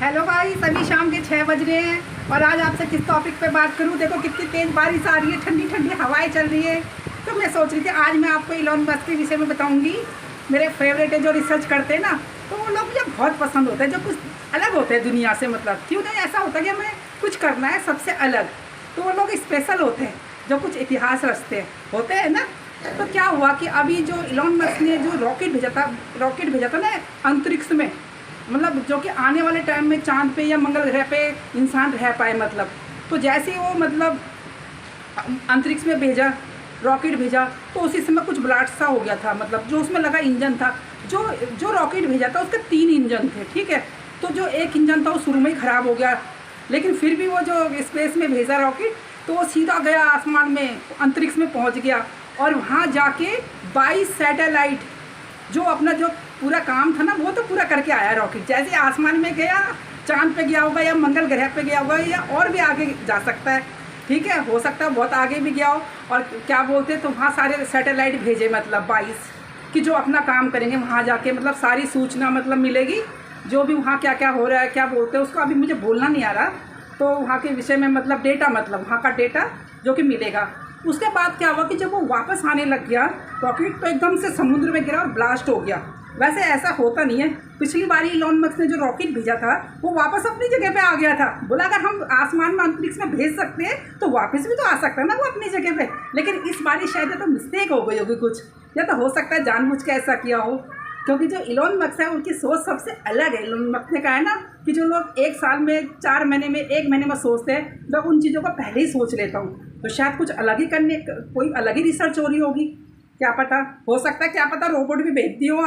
Hello भाई, सभी शाम के 6 बज रहे हैं और आज आपसे किस टॉपिक पे बात करूं। देखो कितनी तेज़ बारिश आ रही है, ठंडी ठंडी हवाएं चल रही है। तो मैं सोच रही थी आज मैं आपको इलॉन मस्क के विषय में बताऊंगी। मेरे फेवरेट है जो रिसर्च करते हैं ना, तो वो लोग मुझे बहुत पसंद होते हैं, जो कुछ अलग होते हैं दुनिया से। मतलब क्यों नहीं ऐसा होता कि हमें कुछ करना है सबसे अलग, तो वो लोग स्पेशल होते हैं, जो कुछ इतिहास रचते होते हैं ना। तो क्या हुआ कि अभी जो इलॉन मस्क ने जो रॉकेट भेजा था ना अंतरिक्ष में, मतलब जो कि आने वाले टाइम में चांद पे या मंगल ग्रह पे इंसान रह पाए। मतलब तो जैसे ही वो मतलब अंतरिक्ष में भेजा, रॉकेट भेजा, तो उसी समय कुछ ब्लास्ट सा हो गया था। मतलब जो उसमें लगा इंजन था, जो रॉकेट भेजा था उसके 3 इंजन थे, ठीक है। तो जो एक इंजन था वो शुरू में ही ख़राब हो गया, लेकिन फिर भी वो जो स्पेस में भेजा रॉकेट, तो वो सीधा गया आसमान में, अंतरिक्ष में पहुँच गया और वहाँ जाके 22 सैटेलाइट, जो अपना जो पूरा काम था ना वो तो पूरा करके आया रॉकेट। जैसे आसमान में गया, चांद पे गया होगा या मंगल ग्रह पे गया होगा या और भी आगे जा सकता है, ठीक है, हो सकता है बहुत आगे भी गया हो। और क्या बोलते हैं, तो वहाँ सारे सैटेलाइट भेजे, मतलब 22 कि जो अपना काम करेंगे वहाँ जाके, मतलब सारी सूचना मतलब मिलेगी, जो भी वहाँ क्या क्या हो रहा है, क्या बोलते हैं उसको अभी मुझे बोलना नहीं आ रहा, तो वहाँ के विषय में मतलब डेटा, मतलब वहाँ का डेटा जो कि मिलेगा। उसके बाद क्या हुआ कि जब वो वापस आने लग गया रॉकेट, तो एकदम से समुद्र में गिरा और ब्लास्ट हो गया। वैसे ऐसा होता नहीं है, पिछली बार इलॉन मस्क ने जो रॉकेट भेजा था वो वापस अपनी जगह पे आ गया था। बोला अगर हम आसमान में अंतरिक्ष में भेज सकते हैं तो वापस भी तो आ सकता है ना वो अपनी जगह पे। लेकिन इस बार शायद तो मिस्टेक हो गई होगी कुछ, या तो हो सकता है जानबूझ के ऐसा किया हो, क्योंकि जो इलॉन मस्क है उनकी सोच सबसे अलग है। इलॉन मस्क ने कहा है ना कि जो लोग 1 साल में, 4 महीने में, 1 महीने में सोचते हैं, मैं उन चीज़ों को पहले ही सोच लेता हूँ। तो शायद कुछ अलग ही करने, कोई अलग ही रिसर्च हो रही होगी, क्या पता। हो सकता है, क्या पता रोबोट भी भेजती हो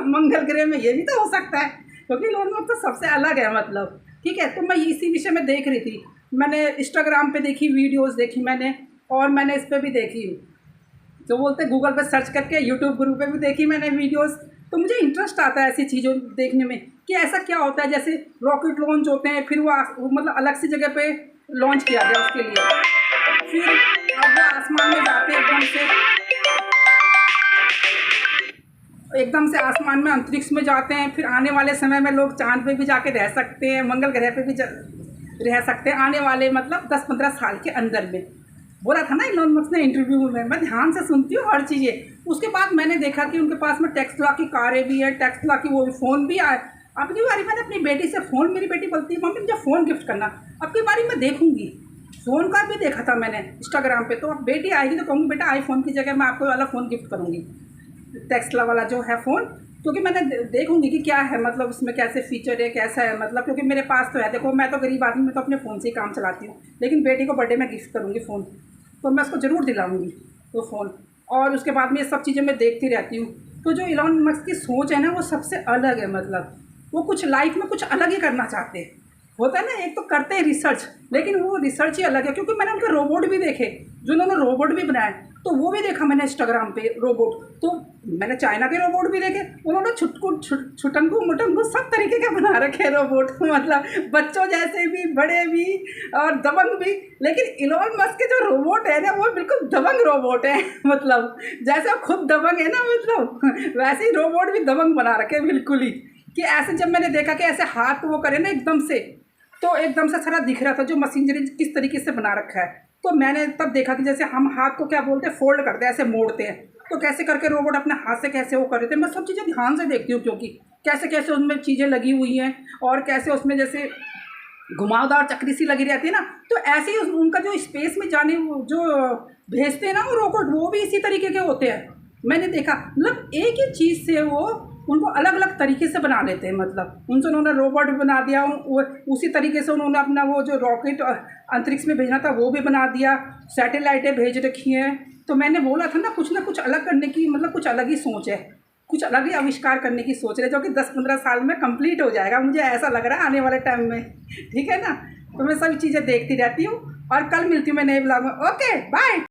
मंगल ग्रह में, ये भी तो हो सकता है, क्योंकि इलॉन मस्क तो सबसे अलग है। मतलब ठीक है, तो मैं इसी विषय में देख रही थी, मैंने इंस्टाग्राम पे देखी, वीडियोस देखी मैंने, और मैंने इस पर भी देखी, जो बोलते हैं गूगल पर सर्च करके, यूट्यूब ग्रुप पे भी देखी मैंने वीडियोस। तो मुझे इंटरेस्ट आता है ऐसी चीज़ों देखने में कि ऐसा क्या होता है। जैसे रॉकेट लॉन्च होते हैं, फिर वो मतलब अलग सी जगह पे लॉन्च किया गया उसके लिए, फिर अब वो आसमान में जाते हैं एकदम से आसमान में, अंतरिक्ष में जाते हैं। फिर आने वाले समय में लोग चांद पे भी जाके रह सकते हैं, मंगल ग्रह पे भी रह सकते हैं आने वाले मतलब 10-15 साल के अंदर में। बोला था ना इलॉन मस्क ने इंटरव्यू में, मैं ध्यान से सुनती हूँ हर चीज़ें। उसके बाद मैंने देखा कि उनके पास में टेस्ला की कारें भी है, टेस्ला की वो भी फ़ोन भी आए। अब की बारी मैंने अपनी बेटी से फ़ोन, मेरी बेटी बोलती है मम्मी मुझे फ़ोन गिफ्ट करना, अब की बारी मैं देखूँगी। फ़ोन का भी देखा था मैंने इंस्टाग्राम पे, तो अब बेटी आएगी तो कहूँगी बेटा आईफोन की जगह मैं आपको वाला फ़ोन गिफ्ट करूँगी, टेस्ला वाला जो है फ़ोन, क्योंकि मैंने देखूँगी कि क्या है, मतलब उसमें कैसे फ़ीचर है, कैसा है। मतलब क्योंकि मेरे पास तो है, देखो मैं तो गरीब आदमी, मैं तो अपने फ़ोन से ही काम चलाती हूँ, लेकिन बेटी को बर्थडे में गिफ्ट करूँगी फ़ोन, तो मैं उसको ज़रूर दिलाऊँगी वो फ़ोन। और उसके बाद में ये सब चीज़ें मैं देखती रहती हूँ। तो जो इलॉन मस्क की सोच है ना वो सबसे अलग है। मतलब वो कुछ लाइफ में कुछ अलग ही करना चाहते हैं। होता है ना, एक तो करते हैं रिसर्च, लेकिन वो रिसर्च ही अलग है। क्योंकि मैंने उनके रोबोट भी देखे, जो उन्होंने रोबोट भी बनाए, तो वो भी देखा मैंने इंस्टाग्राम पे रोबोट। तो मैंने चाइना के रोबोट भी देखे, उन्होंने छुटंगू मुटंगू सब तरीके के बना रखे हैं रोबोट मतलब बच्चों जैसे भी, बड़े भी और दबंग भी। लेकिन इलॉन मस्क के जो रोबोट है ना वो बिल्कुल दबंग रोबोट है मतलब जैसे वो खुद दबंग है ना, मतलब वैसे ही रोबोट भी दबंग बना रखे हैं बिल्कुल ही। कि ऐसे जब मैंने देखा कि ऐसे हाथ वो करे ना एकदम से, तो एकदम से सारा दिख रहा था जो मशीनरी किस तरीके से बना रखा है। तो मैंने तब देखा कि जैसे हम हाथ को क्या बोलते हैं, फोल्ड करते हैं, ऐसे मोड़ते हैं, तो कैसे करके रोबोट अपने हाथ से कैसे वो कर रहे थे। मैं सब चीज़ें ध्यान से देखती हूँ, क्योंकि कैसे कैसे उसमें चीज़ें लगी हुई हैं और कैसे उसमें जैसे घुमावदार चक्री सी लगी रहती है ना, तो ऐसे ही उनका जो स्पेस में जाने जो भेजते हैं ना वो रोबोट, वो भी इसी तरीके के होते हैं। मैंने देखा मतलब एक ही चीज़ से वो उनको अलग अलग तरीके से बना लेते हैं। मतलब उनसे उन्होंने रोबोट भी बना दिया, उसी तरीके से उन्होंने अपना वो जो रॉकेट अंतरिक्ष में भेजना था वो भी बना दिया, सैटेलाइटें भेज रखी हैं। तो मैंने बोला था ना कुछ अलग करने की, मतलब कुछ अलग ही सोच है, कुछ अलग ही आविष्कार करने की सोच रहे, जो कि 10-15 साल में कंप्लीट हो जाएगा, मुझे ऐसा लग रहा है आने वाले टाइम में। ठीक है ना, तो मैं सभी चीज़ें देखती रहती हूँ और कल मिलती हूँ मैं नए ब्लॉग में। Okay bye.